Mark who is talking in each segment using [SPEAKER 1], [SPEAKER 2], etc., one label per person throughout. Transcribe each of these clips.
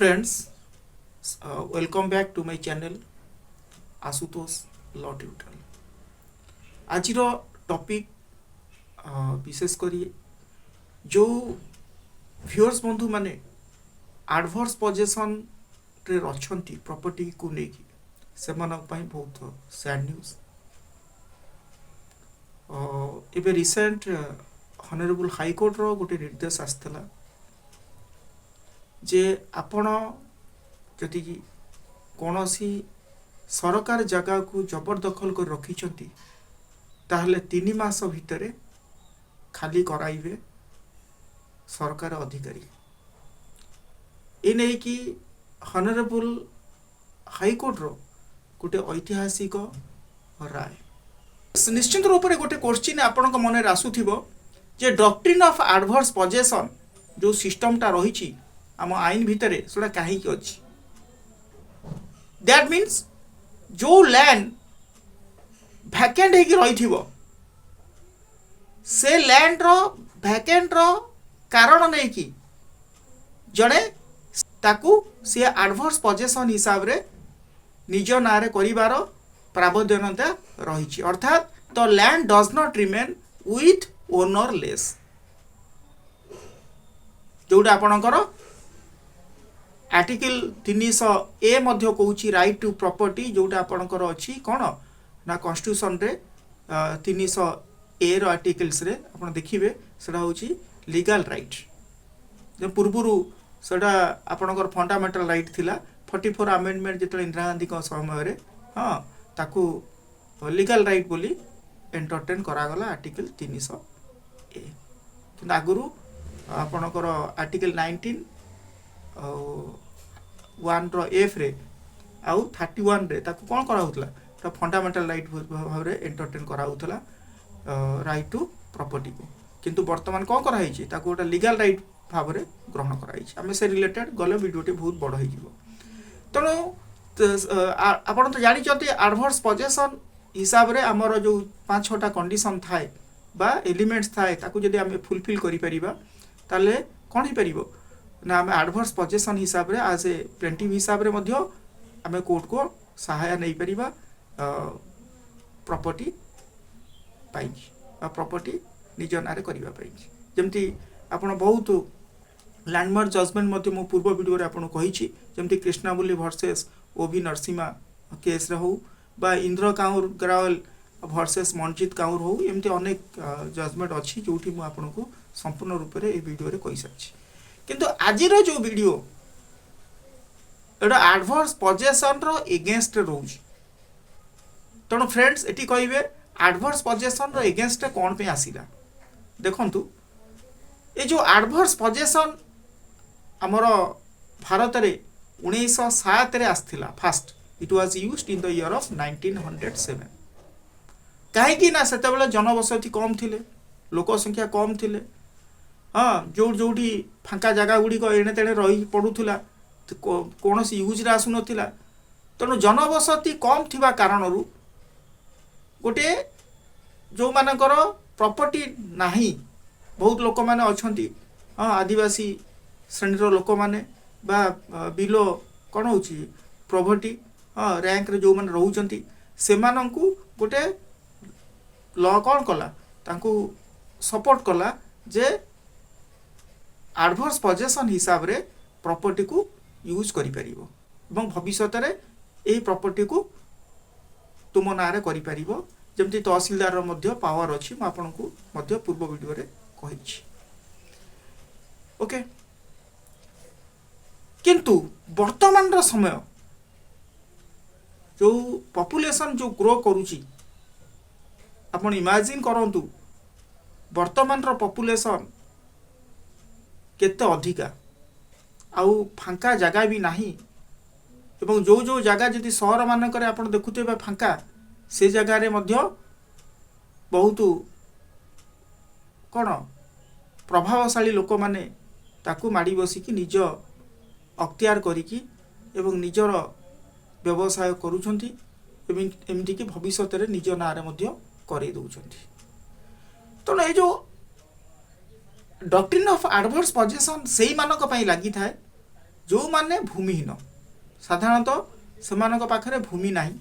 [SPEAKER 1] Friends, welcome back to my channel ASHUTOSH Law Tutorial. आज topic विशेष करी जो viewers बंधु माने एडवर्स पोजेशन रे रछंती प्रॉपर्टी को लेकी से मानक पई बहुत सैड न्यूज एबे रिसेंट ऑनरेबल हाई कोर्ट रो गोटे निर्देश आस्तला जे आपण जदि कौनसी सरकार जगह को जबरदखल कर रखिछंती ताहले 3 मास भितर खाली कराइबे सरकार अधिकारी ए नै कि ऑनरेबल हाई कोर्ट रो गोटे ऐतिहासिक राय निश्चित रूप से गोटे क्वेश्चन आपण मन आसुथिबो जे डॉक्ट्रिन ऑफ एडवर्स पोजेशन जो सिस्टमटा रही आम आईन भितर सेटा कहीं अच्छी दैट मीन्स जो लैंड भैकेंट हो रही से लैंड रो भैकेंट रो कारण नहीं कि जड़े ताकू सी एडवर्स पोजेशन हिसाब रे निज नारे करिवार प्रावधानता रही अर्थात the land does not remain with owner less जोटा आपणकर आर्टिकल 300A मध्य कहूँ राइट टू प्रॉपर्टी जोटा आपणकर अच्छी कौन ना कॉन्स्टिट्यूशन रे 300A रो आर्टिकल्स रे आपण देखिबे सेटा होची लीगल राइट जे पूर्वरु सेटा आपणकर फंडामेंटल राइट थिला 44 अमेंडमेंट जेतले इंदिरा गांधी को समय रे हां ताकू लीगल राइट बोली एंटरटेन करा गला आर्टिकल 300A कि आगुरु आपणकर आर्टिकल 19 वन रो एफ रे आउ 31 रे ताकू कोन करा होतला तो फंडामेंटल राइट भाव रे एंटरटेन करा होतला राइट टू प्रॉपर्टी को किंतु वर्तमान कोन करा हिची ताकू ओटा लीगल राइट भाव रे ग्रहण करा हिची हमें से रिलेटेड गले वीडियोटी बहुत बड़ होई जिवो तनो आपण तो जानि चते एडवर्स पोजेशन हिसाब रे हमर जो 5-6टा कंडीशन थाए बा एलिमेंट्स थाए ताकू जदी हमें फुलफिल करि परिबा ताले कोन ही परिबो ना आम एडवर्स पोजेशन हिसाब रे आज ए प्लेंटिव हिसाब रे मध्य आम कोर्ट को सहाय नहीं परिबा प्रॉपर्टी पाई प्रॉपर्टी निज नारे करिबा पाई जेमती आपण बहुत लैंडमार्क जजमेंट मध्य मो पूर्व वीडियो रे आपण कहिछि जेमती कृष्णाबुली वर्सेस ओबी नरसिम्हा केस रे हो बा इंद्र काउर ग्रावल वर्सेस मनजीत काउर हो एमती अनेक जजमेंट अछि जोठी मो आपण को संपूर्ण रूप रे ए वीडियो रे कहि सछि किंतु आजिर जो वीडियो एटा एडवर्स पोजेशन रो एगेंस्ट रोज तणु फ्रेंड्स एटी कहिबे एडवर्स पोजेशन रो एगेंस्ट कोन पे आसीला देखंतु ए जो एडवर्स पोजेशन हमर भारत रे 1907 रे आस्थिला first it was used in the year of 1907 काहे कि ना सेते बेले जनबसति कम थिले लोक संख्या कम थिले हाँ जो जोटी फांका जगह गुड़िक एणे तेणे रही पड़ूला कौन यूज रे आसु नथिला तेणु जनबसति कम थिबा कारणरू गोटे जो मानकर प्रॉपर्टी नाही बहुत लोक माने अछंती हाँ आदिवासी श्रेणी लोक माने बा बिलो कौन होची प्रॉपर्टी हाँ रैंक रे जो माने रहउचंती सेमानंकु गोटे लॉ कौन कला तांकु सपोर्ट कला जे एडवर्स पोजेशन हिसाब रे प्रॉपर्टी को यूज करि परिबो एवं भविष्य रे एही प्रॉपर्टी को तुम नारे करि परिबो जेमति तहसीलदार रो मध्य पावर अछि म आपन को मध्य पूर्व वीडियो रे कहिछि ओके किंतु वर्तमान रो समय जो पॉपुलेशन जो ग्रो करूची आपण इमेजिन करंतु वर्तमान रो पॉपुलेशन केते अधिका आउ फांका जगह भी नाही एवं जो जो जगह जदि शहर मानक आप देखुते फांका से जगह रे मध्य बहुत कौन प्रभावशाली लोक माने ताकू माड़ी बसिकी निज अख्तियार करिकी एवं निजर व्यवसाय करूछंती एवं एमती कि भविष्य रे निज नारे मध्य करे दउछंती तो ये जो डॉक्ट्रिन ऑफ एडवर्स पोजेशन से ही मानक पई लागि थाए जो माने भूमिहीन साधारणतः सेमानक पाखरे भूमि नाही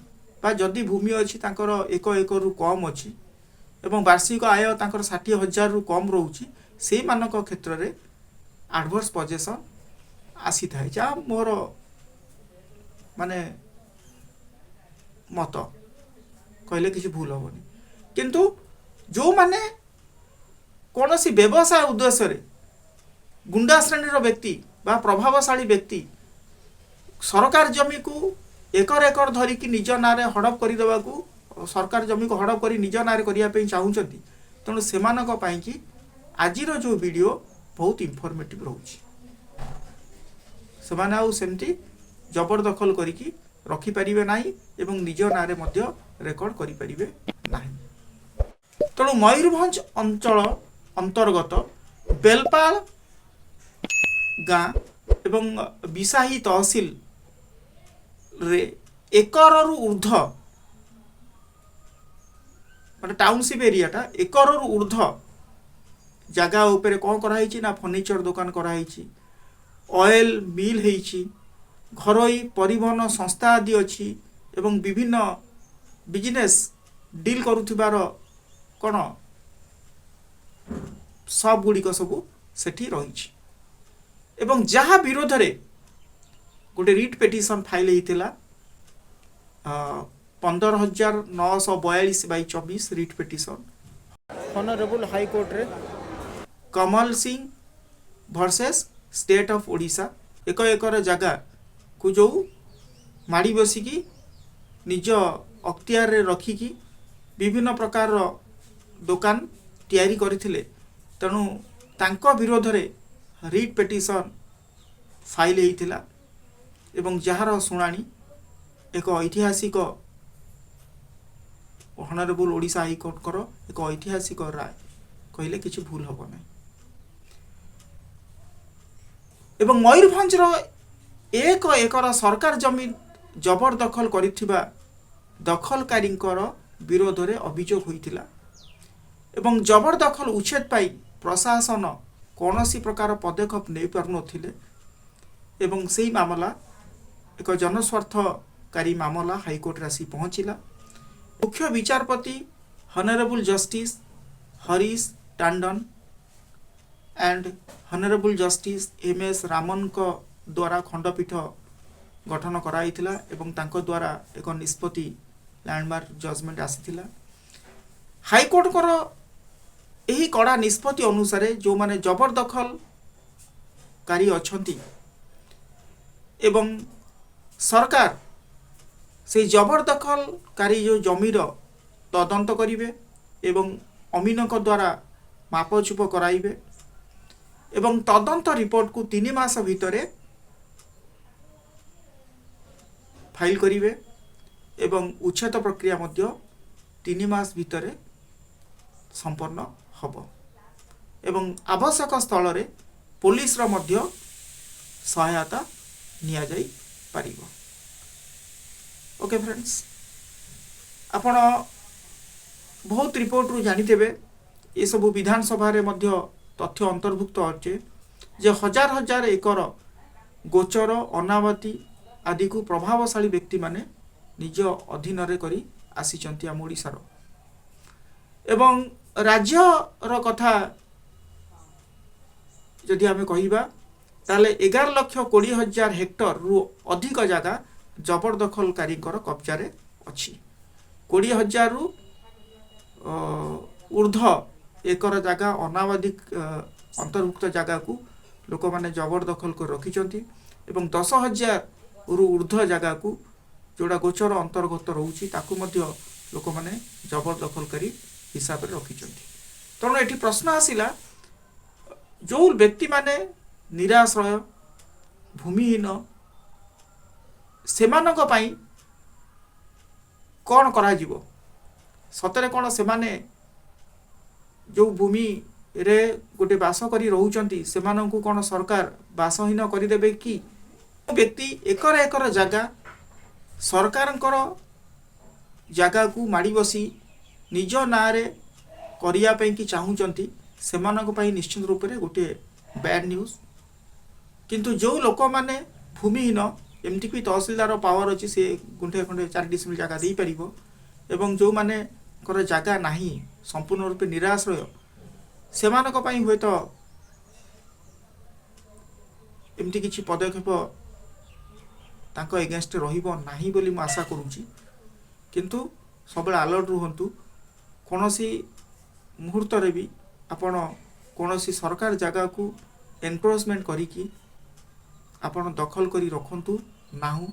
[SPEAKER 1] बा जदि भूमि अच्छी तांकर 1 एकर रु कम अच्छी एवं वार्षिक आय तांकर 60,000 रु कम रोची से मानक क्षेत्र रे एडवर्स पोजेशन आसी थाए जा मोर माने मत कहले किसी भूल होबनी किंतु जो माने कौनसी व्यवसाय उद्देश्य रे गुंडा श्रेणी व्यक्ति बा प्रभावशाली व्यक्ति सरकार जमी को एकर एकर धरिकी निज नारे हड़प करदेवा को सरकार जमी को हड़प कर निज नारे करने चाहूँगी तेणु से आज जो वीडियो बहुत इनफॉर्मेटिव रोचे सेमती जबरदखल करिकी रखिपारे ना एवं निज नारे मध्य रेकर्ड करें ना तेणु मयूरभंज अंचल अंतर्गत बेलपाल गाँ एवं बिसाही तहसिल रे एकर रु ऊर्ध्व माने टाउनशिप एरियाटा एकर रु ऊर्ध्व जगह उपरे कौन कराई ना फर्निचर दुकान कराई ऑयल मिल हेची घरोई परिवहन संस्था आदि अच्छी एवं विभिन्न बिजनेस डील करुथिबार कौन सब गुड़िक सब सेठी रही एवं जहाँ विरोध रे गोटे रिट पिटिशन फाइल होता 15,942/24 writ petition honourable high court रे Kamal Singh versus state of Odisha 1 acre जगह को जो माड़ी बसिकी निज अख्तियार रे रखिकी विभिन्न प्रकार दुकान तैयारी करथिले तेणु तांको विरोध रे रिट पिटिशन फाइल होता एवं जार शुणाणी एक ऐतिहासिक ऑनरेबल ओडिशा हाईकोर्ट कर एक ऐतिहासिक राय कहले किसी भूल हम ना एवं मयूरभंज 1 एकर सरकार जमी जबरदखल करिथिबा दखलकारी विरोध में अभियोग होइतिला एवं जबरदखल उच्छेद पाई प्रशासन कौनसी प्रकार पदक्षेप नहीं पारुनथिले एवं सेही मामला एक जनस्वार्थकारी मामला हाईकोर्ट आसी पहुँचला मुख्य विचारपति honourable justice Harish Tandon and honourable justice M S. Raman को द्वारा खंडपीठ गठन कराइथिला एवं तांको द्वारा एक निष्पत्ति लैंडमार्क जजमेंट आसीथिला हाईकोर्ट को यही कड़ा निष्पत्ति अनुसार जो माने जबरदखलकारी अछंती एवं सरकार से जबरदखलकारी जो जमीर तदंत करिवे एवं अमीनक द्वारा मापचुप कराइबे एवं तदंत रिपोर्ट को 3 मास भितरे फाइल करिवे एवं उच्छेद प्रक्रिया मध्य 3 मास भितरे संपन्न हब एवं आवश्यक स्थल रे पुलिस रो मध्य सहायता निया जाई पारिबो। ओके फ्रेंड्स आपण बहुत रिपोर्ट रु जानी देबे ये सब विधानसभा रे मध्य तथ्य अंतर्भुक्त अच्छे जे हजार हजार एकर गोचर अनावती आदि को प्रभावशाली व्यक्ति माने निज अधीन रे करी आसीचंती आम ओडिशार एवं राज्य रो कथा जदि आमे कहिबा ताले 11,20,000 हेक्टर रु अधिक जगह जबरदखलकारी कब्जा रे अछि 20,000 रु ऊर्ध्व एकर जगह अनावादिक अंतर्भुक्त जगह को लोक माने जबरदखल कर रखिचंती एवं 10,000 रु ऊर्ध्व जगह को जोड़ा गोचर अंतर्गत रोची ताकू मध्य लोक माने जबरदखलकारी हिसाब रे रखिचंती। तेणु एठी प्रश्न आसिला जो व्यक्ति माने निराश्रय भूमिहीन सेमानक पई कौन करा जीवो सतरे कौन से माने जो भूमि रे गोटे बास करी रहउचंती सेमानकु कौन सरकार बासहीन करदेबे कि व्यक्ति एकर एकर जगह सरकारंकर जगह को माड़ी बसी निज नारे करिया पे कि चाहूचंती सेमानक पई निश्चित रूप से गोटे बैड न्यूज किंतु जो लोक माने भूमिहीन एमती भी तहसिलदार पावर अच्छी सी गुंठे खंडे 4 डिसिमिल जगह दे पारिबो एवं जो माने कर जगह नाही संपूर्ण रूपे निराश्रय सेमानक पई होय तो एमती किछि पदक्षेप तांको एगेंस्ट रहिबो नाही बोली म आशा करूची किंतु सबले अलर्ट रुहंतु कोनोसी मुहूर्त रे भी आपण कोनोसी सरकार जगह को एनक्रोचमेंट करिकी आपण दखल करी रखंतु नाहु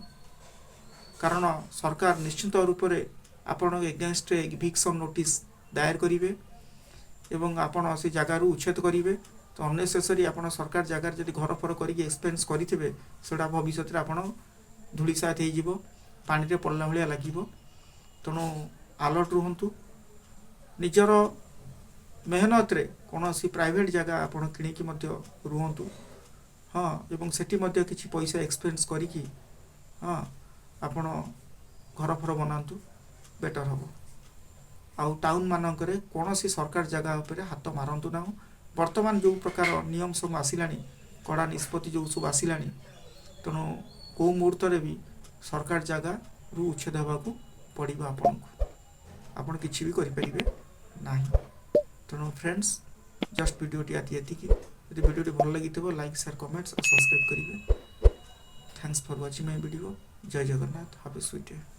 [SPEAKER 1] कारण सरकार निश्चित रूप से आपण एगेंस्ट इविक्शन नोटिस दायर करिवे एवं आपण से जगह उच्छेद करिवे तो अननेसेसरी आपण सरकार जगह जदि घर फर करिके एक्सपेंस करिथिबे सेडा भविष्य रे आपण धूलिसात हे जिवो पानी रे पड़ला भलिया लागिवो तेणु अलर्ट रुहंतु निजर मेहनत रे कोनोसी प्राइवेट जगह आपण किनिकी मध्य रुहंतु हाँ एवं सेठी मध्य किछि पैसा एक्सपेंस करिकी हाँ आपण घर फर बनातु बेटर हबो आउ टाउन मानकरे कोनोसी सरकार जगह उपरे हाथ मारंतु ना वर्तमान जो प्रकार नियम सब आसिलानी कड़ा निष्पत्ति जो सब आसिलानी तेणु को मुहूर्त रे भी सरकार जगह रु उच्छेद हेबाकू पड़िबो आपण किछि भी करि परिबे नाही तेणु फ्रेंड्स जस्ट वीडियोटी एतिकी यदि वीडियोटी भल लगी लाइक शेयर कमेंट्स और सब्सक्राइब करेंगे thanks for watching my video Jai Jagannath have a sweet day.